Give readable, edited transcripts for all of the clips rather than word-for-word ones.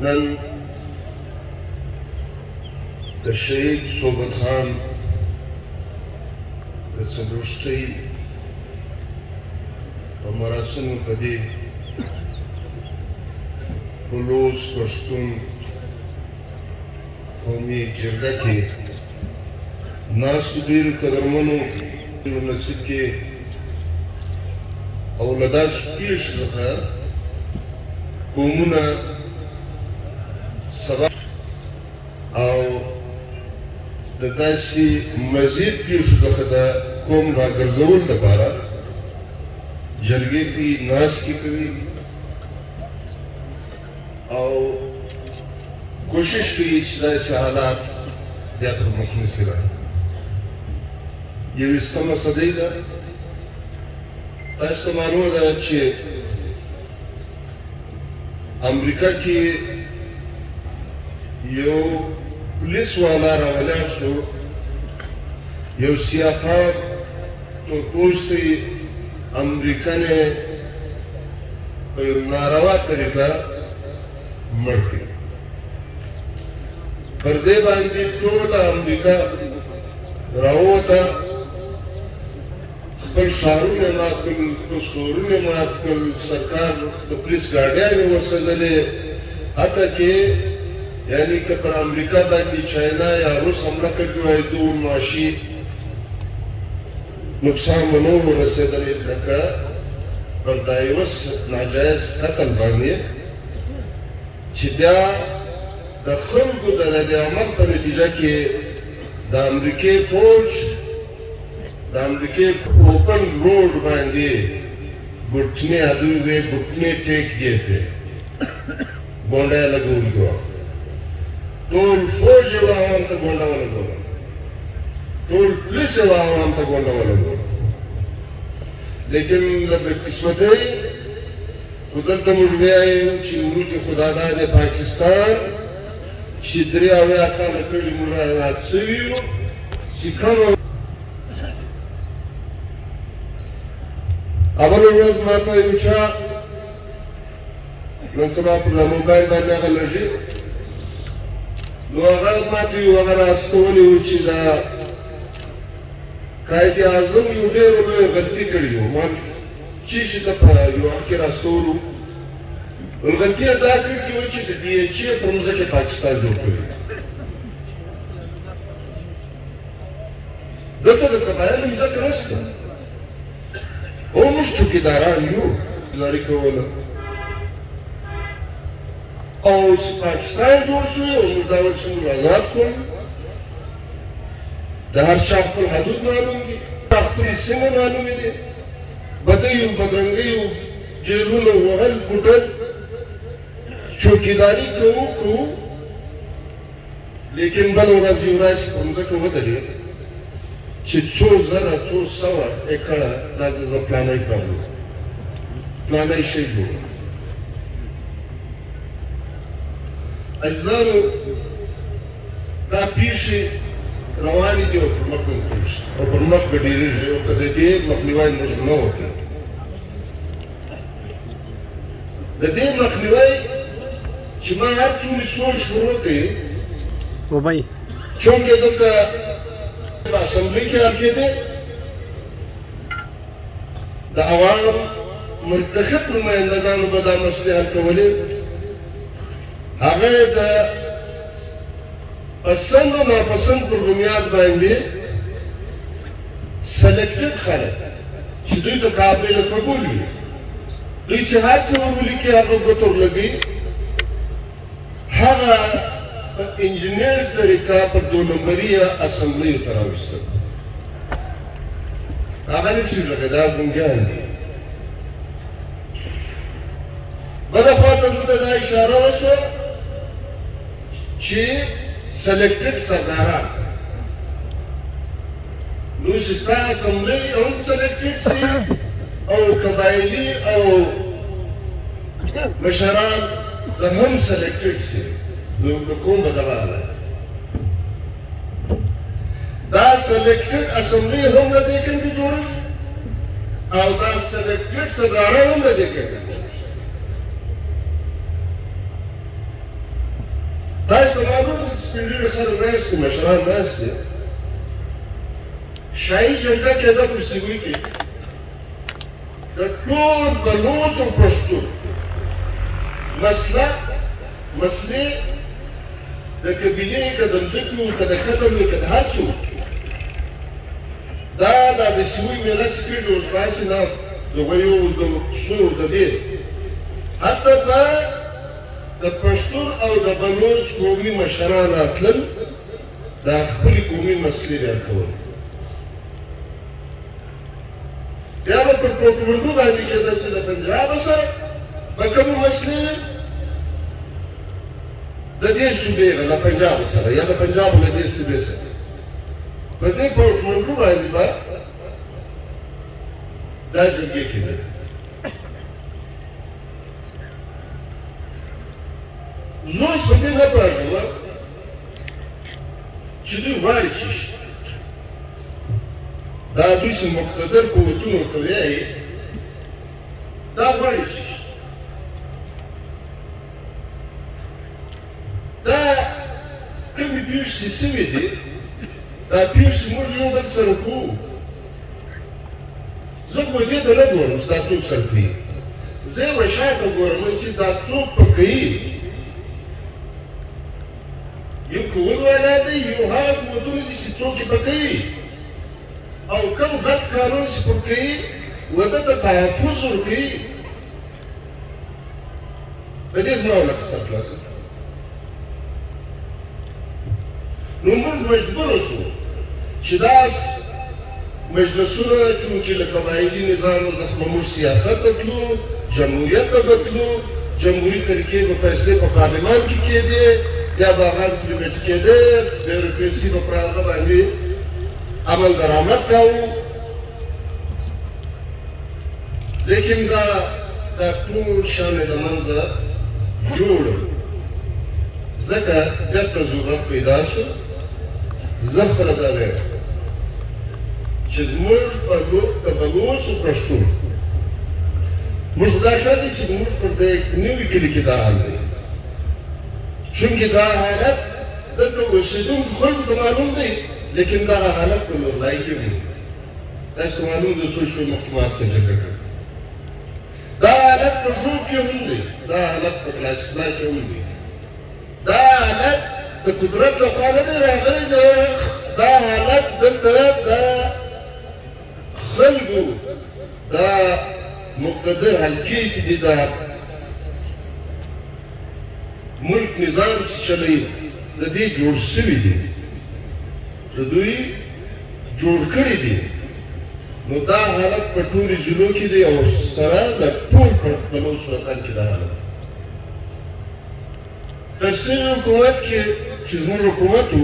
نن د شهید صوبت خان د څلوېښتۍ په مراسمو په دې بلوڅ پښتون قومي جرګه کې ناستو ډېرو قدرمنو نصیب کې او له داسې پېښو څخه قومونه سبا او د داسې مزید پېښو څخه د قوم راګرځول لپاره جرګې کې ناستې کوي او کوشش کوي چې داسې حالات بیا پر مخ نسي راځي. یویشتمه صدۍ ده. تاسو ته معلومه ده چې امریکا کې یو پولیس والا راولاړ شو، یو سیاحان تورپوستی امریکن په یو ناروا طریقه مړ کړ. پر دې باندې ټوله امریکا راووته، خپل ښارونه مات کړل، خپل سټورونه مات کړل، سرکار د پولیس ګاډیانې وسوځلې، حتی کې یعنی که پر امریکا باندې چاینا یا روس حمله کړې وای دومره معاشي نقصان به نه و رسېدلی لکه پر دا یوه ناجایز قتل باندې چې بیا د خلکو د ردعمل په نتیجه کې د امریکې فوج د امریکې اوپن روډ باندې घुटने अभी वे घुटने टेक दिए थे, गोंडा लगो उनको टोल फौज वाहन तक गोंडा वाला गो, टोल पुलिस वाहन तक गोंडा वाला गो. लेकिन जब किस्मत है खुदल तो मुझे आए चिंगरू के खुदादा ने पाकिस्तान चिद्रे आवे आका लकड़ी मुरा रात सेवियो सिखाओ. अवल रोज माता युचा नन सभा पर मोबाइल बांधने का लर्जी लोग माता यु अगर आस्तोली उची दा कायदे आज़म यु डेरो में गलती करी हो मान चीज़ दफा यु आके रास्तोलू और गलती अदा करके उची दिए चीज़ प्रमुख के पाकिस्तान जो करी दत्ता दत्ता बाया में मिज़ा करस्ता او مش چوکیداران یو لاري کوله او پاکستان جوړ شو او موږ دا ورشو آزاد کړو. د هر چا خپل حدود معلوم دي، خپل سیمه معلومې دي، بدیو بدرنګیو جیلونو وهل ګوټل چوکیداري کوو لیکن بل ورځ یو راشي په مځکه ودرېد چې څو زره څو سوه ایکړه دا د زه پلانۍ کار و پلانۍ شی جوړ. عزیزانو دا پیښې روانې دي او پر مخ به کېږي او پر مخ به ډېرېږي او که د دې مخنیوی موږ نه وکړو د دې مخنیوی چې ما هر څومره سوچ وکړي چونکې دلته اسمبلی کې حل کېدی د عوام منتخب نمایندګانو به دا مسلې حل کولې. هغه د پسند و ناپسند پر بنیاد باندې سلیکټډ خلک چې دوی ته قابل قبول وي، دوی چې هر څه ولیکي هغه ګوتو ورلګي، هغه په انجینر طریقه په دو نمبریه اسمبلیو ته راوستل. هغه نشي لکه دا ګونګیان دي. بله خواته دلته دا اشاره وشوه چې سلیکټډ سرداران نو چې ستا اسمبلۍ هم سلیکټډ سي او قبایلي او مشران هم سلیکټډ سي نو کوم بدلا ده. دا سلیکټډ اسمبلی هم له دې کنټي جوړه او دا سلیکټډ سرداران هم له دې کنټي جوړه. تاسو ته معلوم دي سپین ږیري خلک ناست دي مشران ناست دي شاهي جګړه کېده په سیمې کې د ټول بلوڅ او پښتون مسلې د قبیلې که د مځکې وو که د قتل وي که د هر څه دا د سیمې میله چې کېږي اوس داسې نه د غویو د پسو د دې حتی به د پښتون او د بلوچ قومي مشران راتلل دا خپلې قومي مسلې بیان کول بیا به پر پورتمنډو باندې کېده چې د پنجاب سره به کومې مسلې د دې صوبې له پنجاب سره یا د پنجاب له دې صوبې سره په دې پورتمنډو باندې به دا جګړې کېدلې زه اوس په دې نه پوهېږم چې دوی غواړي څه شي دا دوی چې مقتدر قوتونه ورته وایي دا غواړي څه شي دا کومې پېښې چې سوي دي دا پېښې موږ یو بل سره کوو زه خو دې ته نه ګورم چې دا څوک سره کوي زه یوه شاته ګورم چې دا څوک په کوي یو قوت والا دی یو هغه قوتونه دي چې څوک یې په کوي او کوم غلط کارونه چې پر کوي وده ته تحفظ ورکوي د دې زما ولکه سر خلاصه نو موږ مجبوره شو چې دا مجلسونه چونکې له قبایلي نظام څخه به موږ سیاست ته تلو جمهوریت ته به تلو جمهوري طریقې به فیصلې په پارلمان کې کېدې یا به هغه امپلیمنټ کېده بیوروکراسي به پر هغه باندې عمل درآمد کوو لیکن دا ټول شان یې له منځه یوړل ځکه بېرته ضرورت پیدا شو زه خپله دا وایم چې زموږ د بلوڅ او پښتون موږ دا ښه دي چې زموږ پر دې نوي کلي کې دا حال دی چونکې دا حالت دلته اوسېدونکو خلکو ته معلوم دی لیکن دغه حالت په نورلای کې هم تاسو معلوم دی څو شوي محکومات ته جګړه کوي دا حالت په ژوب کې هم دی دا حالت په کلاسیکلا کې هم دی دا حالت د قدرت لخوا نه دی راغلی دا حالت دلته د خلکو دا مقتدر حلقې چې دي دا ملک نظام چې چلوي د دې جوړ سوي دي د دوی جوړ کړي دي نو دا حالت په ټولې ضلعو کې دی او سره د ټول بلوڅ وطن کې دا حالت تفصیلي حکومت کې چې زموږ حکومت و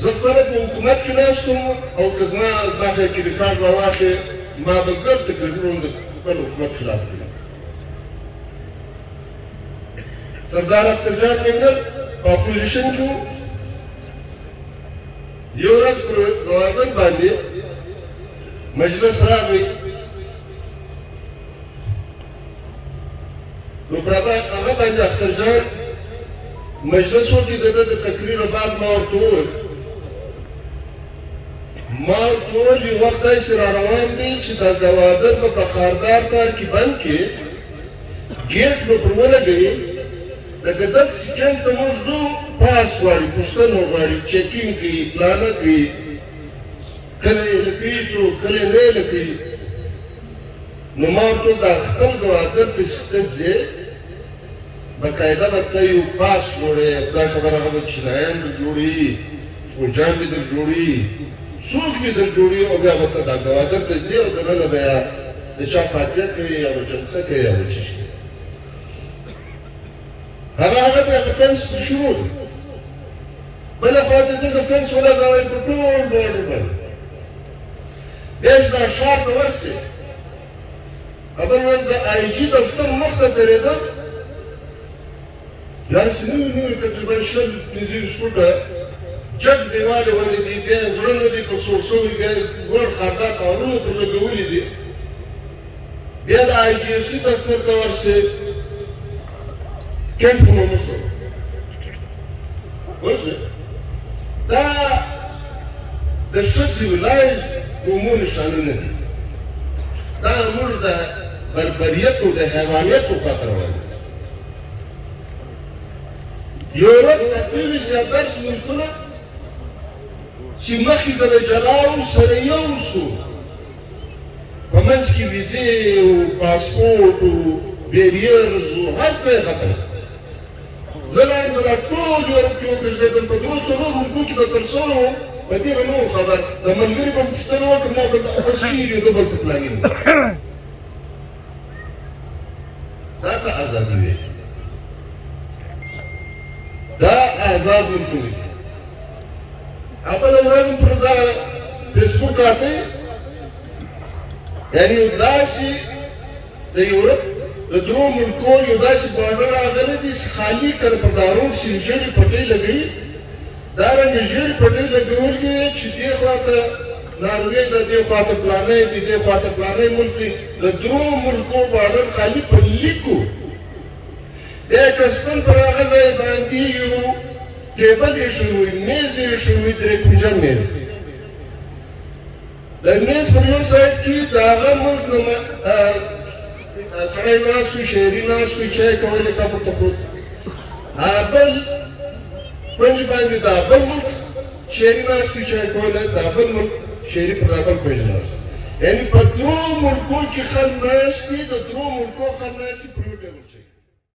زه خپله په حکومت کې ناست وم او که زما دغه کې ریکارډ راواخلې ما به ګرد تقریرونه د خپل حکومت خلاف کړي سردار اخترجان مندر په اپوزیشن کې و یو ورځ پر ګورنر باندې مجلس راغی نو پر هغه باندې اخترجان مجلس وکړي د ده د تقریر بعد ما ورته وویل یو وخت داسې را روان دی چې دا ګوادر به په خاردار ښار کې بند کړي ګیټ به پر ولګوي لکه دلته سیکنډ ته موږ ځو پاس غواړي پوښتنه غواړي چیکینګ کوي پلانه کوي کله یې لکوي څوک کله یې نه لکوي نو ما ورته وویل دا خپل ګوادر ته چې ته ځې باقاعده به ته یو پاس جوړوې دا خبره هغه به چینایان در جوړوي فوجان به در جوړوي څوک به در جوړوي او بیا به ته دا ګوادر ته ځې او دننه بیا د چا فاتحه کوي یا به جلسه کوي یا به څه شي هغه د فنس شروع دی بله خوا ته دغه فنس ولګوئ په ټول بورډر باندې بیا چې دا ښار ته ورسې بل ورځ د آی جي دفتر مخ ته تېرېده داسې نوي تقریبا 15 فوټه جګ دیوال یې ولې دي بیا زړه نه دي په سور سوي بیا لوړ خاردار تارونه پر لګولي دي بیا د آی جي اف سي دفتر ته ورسې کیمپونه مو شروع وشوې دا د ښه سیولایز قومو نښانونه دي دا موږ د بربریت او د حیوانیت خاطر وایو یورپ ټولې زیاتره ملکونه چې مخکې د جلاو سره یو شو په منځ کې ویزې او پاسپورټ او بیریرز او هر څه یې ختم زه لاندې به دا ټول یورپ کې وګرځېدم په دوو څلورو ملکو کې به تر څو وم په دې به نه وم خبر د ملګري به پوښتنه وکړم ما به بس چېرې یو ده بلته پلاني وم دا ته ازادي وې دا آزاد ملکونه دي بله ورځ مې پر دا فیسبوک کاته یعنې یو داسې د یورپ د درو ملکو یو داسې بارډر راغلی دی چې خالي کله پر دا روډ شي ژېړې پټۍ لګوي دارنګه ژېړې پټۍ لګولې وې چې دې خواته ناروې ده دې خواته پلانی دی دې خواته پلانی ملک دی د درو ملکو بارډر خالي په لیکو بیا کستن پر هغه ځای باندې یو ټیبل ایښی وي میز یې ایښی وي درې کونجه میز د میز پر یو سایډ کې د هغه ملک سړی ناست وي شاعري ناست وي چای کولې کپ ورته پروت بل کونج باندې دا بل ملک شاعري ناست وي چای کولی دا بل ملک شاعري پر دا بل کونج ناست یعنې په درو ملکو کې خلک ناست دي د درو ملکو خلک ناست دي پر یو ټیبل